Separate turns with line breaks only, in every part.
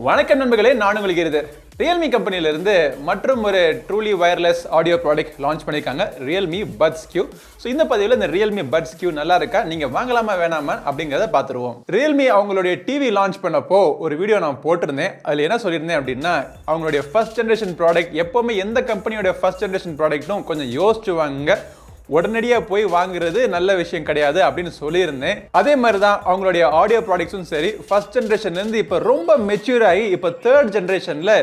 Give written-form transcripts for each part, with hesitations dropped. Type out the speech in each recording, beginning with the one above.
வணக்கம் நண்பர்களே, நான் உங்களுக்கு இருது Realme கம்பெனியிலிருந்து மற்றும் ஒரு truly wireless audio product launch பண்ணியிருக்காங்க, Realme Buds Q. ஸோ இந்த பதிவில் இந்த Realme Buds Q நல்லா இருக்கா, நீங்கள் வாங்கலாமா வேணாமா அப்படிங்கிறத பார்த்துருவோம். Realme அவங்களுடைய டிவி லான்ச் பண்ணப்போ ஒரு வீடியோ நான் போட்டிருந்தேன். அதில் என்ன சொல்லியிருந்தேன் அப்படின்னா, அவங்களுடைய ஃபர்ஸ்ட் ஜென்ரேஷன் ப்ராடக்ட் எப்போவுமே எந்த கம்பெனியோட ஃபர்ஸ்ட் ஜென்ரேஷன் ப்ராடக்ட்டும் கொஞ்சம் யோசிச்சு வாங்க, உடனடியாக போய் வாங்குறது நல்ல விஷயம் கிடையாது அப்படின்னு சொல்லியிருந்தேன். அதே மாதிரி தான் அவங்களுடைய ஆடியோ ப்ராடக்ட்ஸும் சரி, ஃபர்ஸ்ட் ஜென்ரேஷன்லேருந்து இப்போ ரொம்ப மெச்சூர் ஆகி இப்போ தேர்ட் ஜென்ரேஷனில்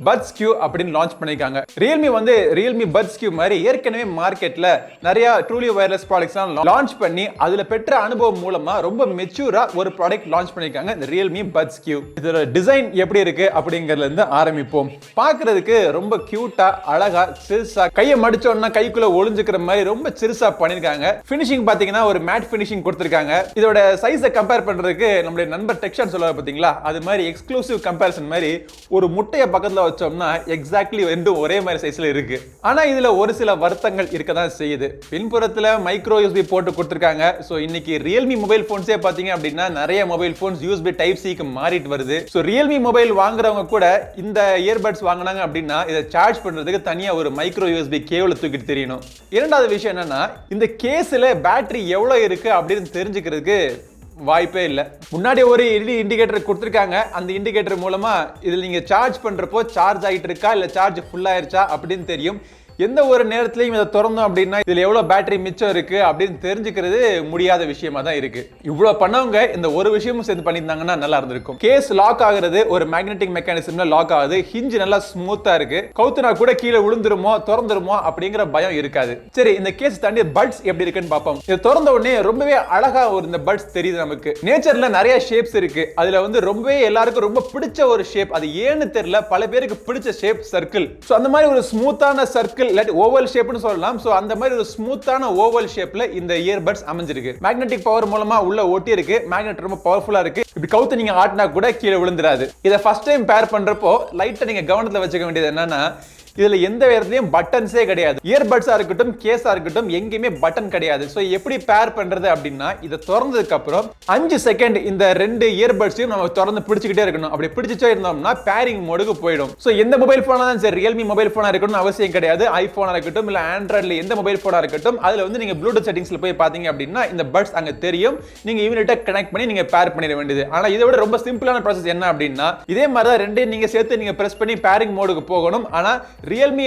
Buds Q அப்படின்னு லான்ச் பண்ணியிருக்காங்க. Realme வந்து Realme Buds Q மாதிரி ஏற்கனவே மார்க்கெட்டில் நிறையா ட்ரூலி வயர்லெஸ் ப்ராடக்ட்ஸ்லாம் லான்ச் பண்ணி அதில் பெற்ற அனுபவம் மூலமாக ரொம்ப மெச்சூராக ஒரு ப்ராடக்ட் லான்ச் பண்ணியிருக்காங்க, இந்த Realme Buds Q. இதோட டிசைன் எப்படி இருக்கு அப்படிங்கிறதுலேருந்து ஆரம்பிப்போம். பார்க்கறதுக்கு ரொம்ப க்யூட்டாக, அழகா, சிறுசா, கையை மடிச்சோன்னா கைக்குள்ளே ஒளிஞ்சுக்கிற மாதிரி ரொம்ப சிறுசா பண்ணிருக்காங்க. ஃபினிஷிங் பாத்தீங்கன்னா ஒரு மேட் ஃபினிஷிங் கொடுத்திருக்காங்க. இதோட சைஸை கம்பேர் பண்றதுக்கு நம்மளுடைய நண்பர் டெக்ஸ்டர் சொல்லுவாங்க பாத்தீங்களா, அது மாதிரி எக்ஸ்க்ளூசிவ் கம்பேரிசன் மாதிரி ஒரு முட்டையை பக்கத்துல வச்சோம்னா எக்ஸாக்ட்லி ரெண்டும் ஒரே மாதிரி சைஸ்ல இருக்கு. ஆனா இதுல ஒரு சில வருத்தங்கள் இருக்க தான் செய்யுது. பின்புறத்துல மைக்ரோ யூஎஸ்பி போட்டு கொடுத்திருக்காங்க. சோ இன்னைக்கு Realme மொபைல் போன்ஸே பாத்தீங்க அப்படின்னா நிறைய மொபைல் போன்ஸ் USB டைப் சிக்கு மாறிட்டு வருது. சோ Realme மொபைல் வாங்குறவங்க கூட இந்த இயர்பட்ஸ் வாங்கினாங்க அப்படின்னா இதை சார்ஜ் பண்றதுக்கு தனியா ஒரு மைக்ரோ USB கேபிள் தூக்கிட்டு தெரியணும். இரண்டாவது விஷயம் என்னன்னா, இந்த கேஸ்ல பேட்டரி எவ்வளவு இருக்கு அப்படின்னு தெரிஞ்சுக்கிறதுக்கு வாய்ப்பே இல்லை. முன்னாடி ஒரு எல்இடி இண்டிகேட்டர் கொடுத்துருக்காங்க. அந்த இண்டிகேட்டர் மூலமா இதில் நீங்க சார்ஜ் பண்றப்போ சார்ஜ் ஆகிட்டு இருக்கா இல்லை சார்ஜ் ஃபுல் ஆயிருச்சா அப்படின்னு தெரியும். எந்த ஒரு நேரத்திலையும் இதை திறந்தோம் அப்படின்னா இதில் எவ்வளோ பேட்டரி மிச்சம் இருக்கு அப்படின்னு தெரிஞ்சுக்கிறது முடியாத விஷயமா தான் இருக்கு. இவ்வளோ பண்ணவங்க இந்த ஒரு விஷயமும் சேர்ந்து பண்ணியிருந்தாங்கன்னா நல்லா இருந்திருக்கும். கேஸ் லாக் ஆகுறது ஒரு மேக்னெட்டிக் மெக்கானிசம்ல லாக் ஆகுது. ஹிஞ்ச் நல்லா ஸ்மூத்தா இருக்கு. கவுத்துனா கூட கீழே விழுந்துருமோ திறந்துருமோ அப்படிங்கிற பயம் இருக்காது. சரி, இந்த கேஸ் தாண்டி பட்ஸ் எப்படி இருக்குன்னு பார்ப்போம். இதை திறந்த உடனே ரொம்பவே அழகா ஒரு இந்த பட்ஸ் தெரியுது நமக்கு. நேச்சர்ல நிறைய ஷேப்ஸ் இருக்கு. அதுல வந்து ரொம்பவே எல்லாருக்கும் ரொம்ப பிடிச்ச ஒரு ஷேப், அது ஏன்னு தெரியல, பல பேருக்கு பிடிச்ச ஷேப் சர்க்கிள். ஸோ அந்த மாதிரி ஒரு ஸ்மூத்தான சர்க்கிள் ஓவல் ஷேப்னு சொல்லலாம். சோ அந்த மாதிரி ஒரு ஸ்மூத்தான ஓவல் ஷேப்ல இந்த இயர்பட்ஸ் அமைஞ்சிருக்கு. மேக்னெட்டிக் பவர் மூலமா உள்ள ஒட்டி இருக்கு. மேக்னெட் ரொம்ப பவர்ஃபுல்லா இருக்கு. இப்படி கவுத்து நீங்க ஆட்டினா கூட கீழே விழுந்துராது. இதை ஃபர்ஸ்ட் டைம் பேர் பண்றப்போ லைட்டா நீங்க கவனத்துல வச்சுக்க வேண்டியது என்னன்னா, இதுல எந்த இடத்துலயும் பட்டன்ஸே கிடையாது. இயர்பட்ஸா இருக்கட்டும், கேஸா இருக்கட்டும், எங்கேயுமே பட்டன் கிடையாது. சோ எப்படி பேர் பண்றது அப்படின்னா, இதை திறந்ததுக்கு அப்புறம் 5 செகண்ட் இந்த ரெண்டு இயர்பட்ஸையும் நம்ம திறந்து பிடிச்சிக்கிட்டே இருக்கணும். அப்படி பிடிச்சிட்டே இருந்தோம்னா பேரிங் மோடுக்கு போயிடும். சோ எந்த மொபைல் போனா தான் சரி, Realme மொபைல் போனா இருக்கணும் அவசியம் கிடையாது. ஐபோனா இருக்கட்டும் இல்ல ஆண்ட்ராய்ட்ல எந்த மொபைல் போனா இருக்கட்டும், அதுல வந்து நீங்க ப்ளூடூத் செட்டிங்ஸ்ல போய் பாத்தீங்க அப்படின்னா இந்த பட்ஸ் அங்க தெரியும். நீங்க இமிடியேட்டா கனெக்ட் பண்ணி நீங்க பேர் பண்ணிட வேண்டியது. ஆனா இதை விட ரொம்ப சிம்பிளான ப்ராசஸ் என்ன அப்படின்னா, இதே மாதிரி தான் ரெண்டையும் நீங்க சேர்த்து நீங்க பிரஸ் பண்ணி பேரிங் மோடுக்கு போகணும். ஆனா Realme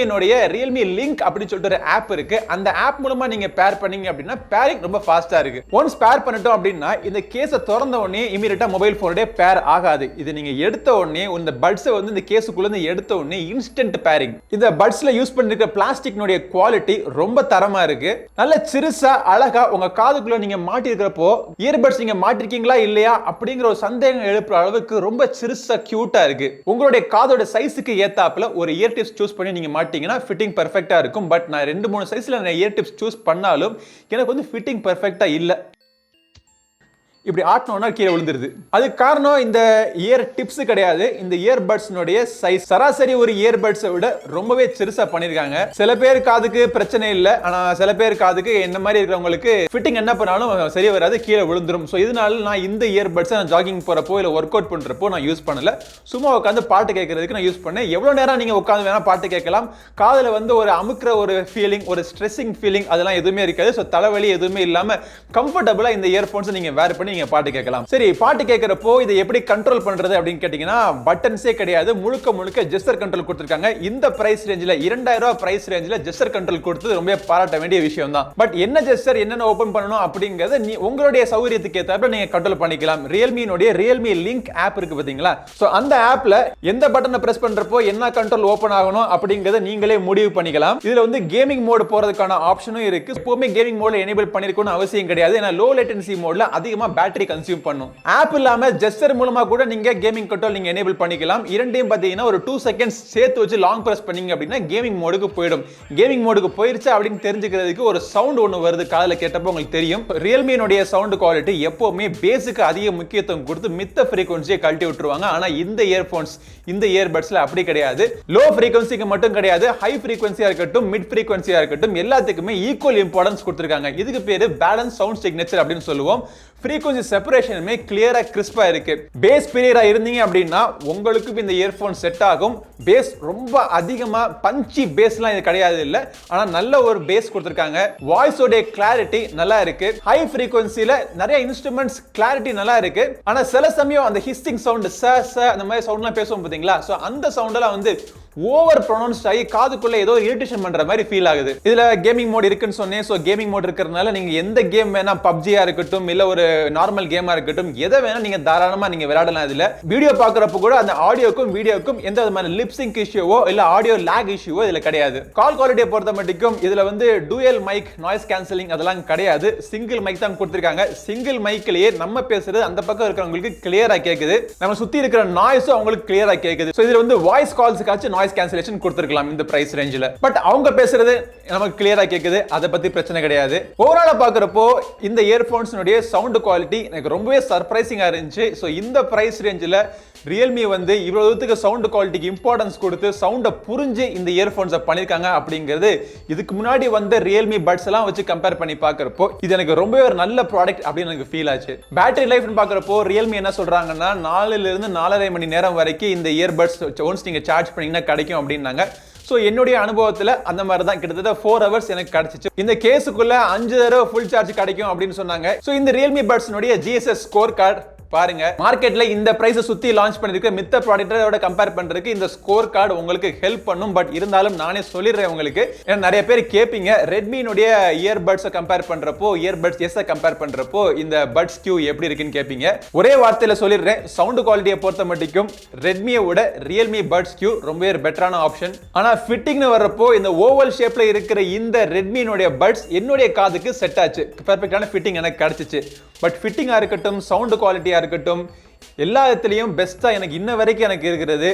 Link அப்படின்னு சொல்லிட்டு ஒரு ஆப் இருக்கு. அந்த ஆப் மூலமா நீங்க பேர் பண்ணீங்க அப்படின்னா பேரிங் ரொம்ப ஃபாஸ்டா இருக்கு. ஒன்ஸ் பேர் பண்ணிட்டோம் அப்படின்னா இந்த கேஸை திறந்த உடனே இமிடியேட்டா மொபைல் போனோட பேர் ஆகாது. இது நீங்க எடுத்த உடனே இந்த பட்ஸை வந்து இந்த கேஸுக்குள்ள இருந்து எடுத்த உடனே இன்ஸ்டன்ட் பேரிங். இந்த பட்ஸ்ல யூஸ் பண்ணிருக்க பிளாஸ்டிக்னுடைய குவாலிட்டி ரொம்ப தரமா இருக்கு. நல்ல சிறுசா அழகா உங்க காதுக்குள்ள நீங்க மாட்டி இருக்கிறப்போ இயர்பட்ஸ் நீங்க மாட்டிருக்கீங்களா இல்லையா அப்படிங்கிற ஒரு சந்தேகம் எழுப்புற அளவுக்கு ரொம்ப சிறுசா கியூட்டா இருக்கு. உங்களுடைய காதோட சைஸுக்கு ஏத்தாப்புல ஒரு இயர் டிப்ஸ் சூஸ் பண்ணி நீங்க மாட்டீங்கன்னா ஃபிட்டிங் பெர்ஃபெக்ட்டா இருக்கும். பட் நான் 2-3 சைஸ்ல நான் இயர் டிப்ஸ் சூஸ் பண்ணாலும் எனக்கு வந்து ஃபிட்டிங் பெர்ஃபெக்ட்டா இல்ல. இப்படி ஆட்டணும்னா கீழே விழுந்துருது. அதுக்கு காரணம் இந்த இயர் டிப்ஸ் கிடையாது, இந்த இயர்பட்ஸ்னுடைய சைஸ். சராசரி ஒரு இயர்பட்ஸை விட ரொம்பவே சிறுசா பண்ணிருக்காங்க. சில பேர் காதுக்கு பிரச்சனை இல்லை, ஆனா சில பேர் காதுக்கு என்ன மாதிரி இருக்கிறவங்களுக்கு ஃபிட்டிங் என்ன பண்ணாலும் சரி வராது, கீழே விழுந்துரும். ஸோ இதனால நான் இந்த இயர்பட்ஸை நான் ஜாகிங் போறப்போ இல்லை ஒர்க் அவுட் பண்றப்போ நான் யூஸ் பண்ணல. சும்மா உட்காந்து பாட்டு கேட்கறதுக்கு நான் யூஸ் பண்ணேன். எவ்வளவு நேரம் நீங்க உட்காந்து வேணா பாட்டு கேட்கலாம். காதுல வந்து ஒரு அமுக்குற ஒரு ஃபீலிங், ஒரு ஸ்ட்ரெஸ்ஸிங் ஃபீலிங் அதெல்லாம் எதுவுமே இருக்காது. ஸோ தலைவலி எதுவுமே இல்லாம கம்ஃபர்டபுளா இந்த இயர்போன்ஸ் நீங்க வேர் பண்ணி நீங்க பாட்டு கேட்கலாம். சரி, பாட்டு கேட்கறப்போ இதை எப்படி கண்ட்ரோல் பண்றது அப்படின்னு கேட்டீங்கன்னா, பட்டன்ஸே கிடையாது, முழுக்க முழுக்க ஜெஸ்டர் கண்ட்ரோல் கொடுத்திருக்காங்க. இந்த பிரைஸ் ரேஞ்சில 2000 ரூபாய் பிரைஸ் ரேஞ்சில ஜெஸ்டர் கண்ட்ரோல் கொடுத்தது ரொம்ப பாராட்ட வேண்டிய விஷயம் தான். பட் என்ன ஜெஸ்டர், என்னென்ன ஓபன் பண்ணணும் அப்படிங்கறத உங்களுடைய சௌகரியத்துக்கு ஏத்தாப்புல நீங்க கண்ட்ரோல் பண்ணிக்கலாம். Realme Link ஆப் இருக்கு பாத்தீங்களா, சோ அந்த ஆப்ல எந்த பட்டனை பிரஸ் பண்றப்போ என்ன கண்ட்ரோல் ஓபன் ஆகணும் அப்படிங்கறத நீங்களே முடிவு பண்ணிக்கலாம். இதுல வந்து கேமிங் மோட் போறதுக்கான ஆப்ஷனும் இருக்கு. எப்பவுமே கேமிங் மோட்ல எனேபிள் பண்ணிருக்கணும் அவசியம் கிடையாது. ஏன்னா லோ லேட்டன்சி மோட்ல அதிகமா பேட்டரி கன்சியூம் பண்ணும். ஆப் இல்லாம ஜெஸ்டர் மூலமா கூட நீங்க கேமிங் கண்ட்ரோல் நீங்க எனேபிள் பண்ணிக்கலாம். இரண்டையும் பாத்தீங்கன்னா ஒரு 2 செகண்ட்ஸ் சேர்த்து வச்சு லாங் பிரஸ் பண்ணீங்க அப்படின்னா கேமிங் மோடுக்கு போயிடும். கேமிங் மோடுக்கு போயிருச்சு அப்படின்னு தெரிஞ்சுக்கிறதுக்கு ஒரு சவுண்ட் ஒன்று வருது காதுல கேட்டப்போ உங்களுக்கு தெரியும். ரியல்மியினுடைய சவுண்ட் குவாலிட்டி எப்பவுமே பேஸுக்கு அதிக முக்கியத்துவம் கொடுத்து மித்த ஃப்ரீக்வன்சியை கழட்டி விட்டுருவாங்க. ஆனா இந்த இயர்போன்ஸ் இந்த இயர்பட்ஸ்ல அப்படி கிடையாது. லோ ஃப்ரீக்வன்சிக்கு மட்டும் கிடையாது, ஹை ஃப்ரீக்வன்சியா இருக்கட்டும் மிட் ஃப்ரீக்வன்சியா இருக்கட்டும் எல்லாத்துக்குமே ஈக்குவல் இம்பார்ட்டன்ஸ் கொடுத்திருக்காங்க. இதுக்கு பேரு பேலன்ஸ் சவுண்ட் சிக்னேச்சர் அப்படின்னு சொல்லுவோம். ஃப்ரீக்வன்சி செப்பரேஷனுமே கிளியரா கிறிஸ்பா இருக்கு. பேஸ் பிரியரா இருந்தீங்க அப்படின்னா உங்களுக்கு இந்த இயர்போன் செட் ஆகும். பேஸ் ரொம்ப அதிகமா பஞ்சி பேஸ்லாம் இது கிடையாது இல்ல, ஆனா நல்ல ஒரு பேஸ் கொடுத்திருக்காங்க. வாய்ஸோட கிளாரிட்டி நல்லா இருக்கு. ஹை ஃப்ரீக்வன்சில நிறைய இன்ஸ்ட்ருமெண்ட்ஸ் கிளாரிட்டி நல்லா இருக்கு. ஆனா சில சமயம் அந்த ஹிஸ்டிங் சவுண்ட் அந்த மாதிரி சவுண்ட்லாம் பேசுவோம் பாத்தீங்களா, சோ அந்த சவுண்ட்லாம் வந்து ஓவர் ப்ரொனவுன்ஸ்ட் ஆகி காதுக்குள்ள ஏதோ இரிட்டேஷன் பண்ற மாதிரி ஃபீல் ஆகுது. இதுல கேமிங் மோட் இருக்குன்னு சொன்னேன். சோ கேமிங் மோட் இருக்கிறதுனால நீங்க எந்த கேம் வேணா, பப்ஜியா இருக்கட்டும் இல்ல ஒரு நார்மல் கேமா இருக்கட்டும், எதை வேணா நீங்க தாராளமா நீங்க விளையாடலாம். இதுல வீடியோ பாக்குறப்ப கூட அந்த ஆடியோக்கும் வீடியோக்கும் எந்த விதமான லிப்சிங்க் இஷ்யூவோ இல்ல ஆடியோ லாக் இஷ்யூவோ இதுல கிடையாது. கால் குவாலிட்டியை பொறுத்த மட்டும் இதுல வந்து டூயல் மைக், நாய்ஸ் கேன்சலிங் அதெல்லாம் கிடையாது. சிங்கிள் மைக் தான் கொடுத்திருக்காங்க. சிங்கிள் மைக்லயே நம்ம பேசுறது அந்த பக்கம் இருக்கிறவங்களுக்கு கிளியரா கேக்குது. நம்ம சுத்தி இருக்கிற நாய்ஸும் அவங்களுக்கு கிளியரா கேக்குது. சோ இதுல வந்து வாய்ஸ் கால்ஸ்க்காச்சும் நாய்ஸ் கேன்சலேஷன் கொடுத்திருக்கலாம் இந்த பிரைஸ் ரேஞ்சில. பட் அவங்க பேசுறது நமக்கு கிளியரா கேக்குது, அத பத்தி பிரச்சனை கிடையாது. ஓவராலா பாக்குறப்போ இந்த இயர்போன்ஸ்னுடைய சவுண்ட் குவாலிட்டி எனக்கு ரொம்பவே சர்ப்ரைசிங்கா இருந்துச்சு. சோ இந்த பிரைஸ் ரேஞ்சில ரியல்மி வந்து இவ்வளவு தூரத்துக்கு சவுண்ட் குவாலிட்டிக்கு இம்பார்ட்டன்ஸ் கொடுத்து சவுண்ட புரிஞ்சு இந்த இயர்போன்ஸை பண்ணிருக்காங்க அப்படிங்கிறது இதுக்கு முன்னாடி வந்த ரியல்மி பட்ஸ் எல்லாம் வச்சு கம்பேர் பண்ணி பார்க்கறப்போ இது எனக்கு ரொம்பவே ஒரு நல்ல ப்ராடக்ட் அப்படின்னு எனக்கு ஃபீல் ஆச்சு. பேட்டரி லைஃப் பார்க்கறப்போ ரியல்மி என்ன சொல்றாங்கன்னா 4 இருந்து 4.5 மணி நேரம் வரைக்கும் இந்த இயர்பட்ஸ் ஒன்ஸ் நீங்க சார்ஜ் பண்ணீங்கன்னா கிடைக்கும் அப்படின்னாங்க. சோ என்னுடைய அனுபவத்துல அந்த மாதிரி தான் கிட்டத்தட்ட 4 ஹவர்ஸ் எனக்கு கிடைச்சிச்சு. இந்த கேஸுக்குள்ள 5 தடவை ஃபுல் சார்ஜ் கிடைக்கும் அப்படின்னு சொன்னாங்க. சோ இந்த ரியல்மி பட்ஸ்னுடைய GSS ஸ்கோர் கார்டு பாருங்க, மார்க்கெட்ல இந்த பிரைஸ் சுத்தி லான்ச் பண்ணிருக்க மித்த ப்ராடக்ட்டோட கம்பேர் பண்றதுக்கு இந்த ஸ்கோர் கார்டு உங்களுக்கு ஹெல்ப் பண்ணும். பட் இருந்தாலும் நானே சொல்லிடுறேன் உங்களுக்கு, ஏன்னா நிறைய பேர் கேப்பீங்க ரெட்மினுடைய இயர்பட்ஸ் கம்பேர் பண்றப்போ, இயர்பட்ஸ் எஸ் கம்பேர் பண்றப்போ இந்த பட்ஸ் Q எப்படி இருக்குன்னு கேப்பீங்க. ஒரே வார்த்தையில சொல்லிடுறேன், சவுண்ட் குவாலிட்டியை பொறுத்த மட்டும் ரெட்மியை விட ரியல்மி பட்ஸ் Q ரொம்ப பெட்டரான ஆப்ஷன். ஆனா ஃபிட்டிங்னு வர்றப்போ இந்த ஓவல் ஷேப்ல இருக்கிற இந்த ரெட்மினுடைய பட்ஸ் என்னுடைய காதுக்கு செட் ஆச்சு. பெர்ஃபெக்ட்டான ஃபிட்டிங் எனக்கு கிடைச்சிச்சு. பட் ஃபிட்டிங்கா இருக்கட்டும், சவுண்ட் குவாலிட்டியா இருக்கட்டும், எல்லா இடத்துலயும் பெஸ்டா எனக்கு இன்ன வரைக்கும் எனக்கு இருக்கிறது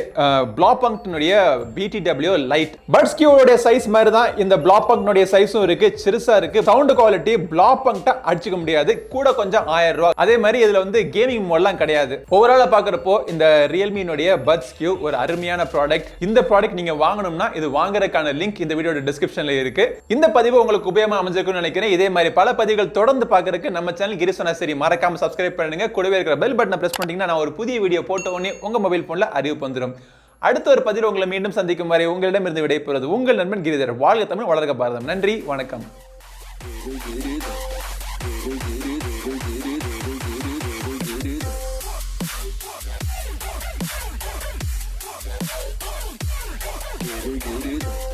பிளாபங்க்னுடைய BTW லைட். பட்ஸ் Q உடைய சைஸ் மாதிரி தான் இந்த பிளாபங்க்னுடைய சைஸும் இருக்கு, சிறுசா இருக்கு. சவுண்ட் குவாலிட்டி பிளாபங்க்ட்ட அடிச்சுக்க முடியாது, கூட கொஞ்சம் 1000 ரூபாய். அதே மாதிரி இதுல வந்து கேமிங் மோட்லாம் கிடையாது. ஓவராலா பாக்குறப்போ இந்த ரியல்மினுடைய பட்ஸ் Q ஒரு அருமையான ப்ராடக்ட். இந்த ப்ராடக்ட் நீங்க வாங்கணும்னா இது வாங்குறதுக்கான லிங்க் இந்த வீடியோட டிஸ்கிரிப்ஷன்ல இருக்கு. இந்த பதிவு உங்களுக்கு உபயோகமா அமைஞ்சிருக்கும்னு நினைக்கிறேன். இதே மாதிரி பல பதிவுகள் தொடர்ந்து பார்க்கறதுக்கு நம்ம சேனல் GiriSonnaSeri மறக்காம சப்ஸ்கிரைப் பண்ணுங்க. கூடவே இருக்கிற பெல் பட்டனை பிரஸ் பண்ணி நான் ஒரு புதிய வீடியோ போட்ட உடனே உங்க மொபைல் போன்ல அறிவிப்பு வந்துடும். அடுத்த ஒரு பதிவில் உங்களை மீண்டும் சந்திக்கும் வரை உங்களிடமிருந்து விடைபெறுவது உங்கள் நண்பன் கிரிதர். வாழ்க தமிழ், வளர்க பாரதம். நன்றி, வணக்கம்.
Get it.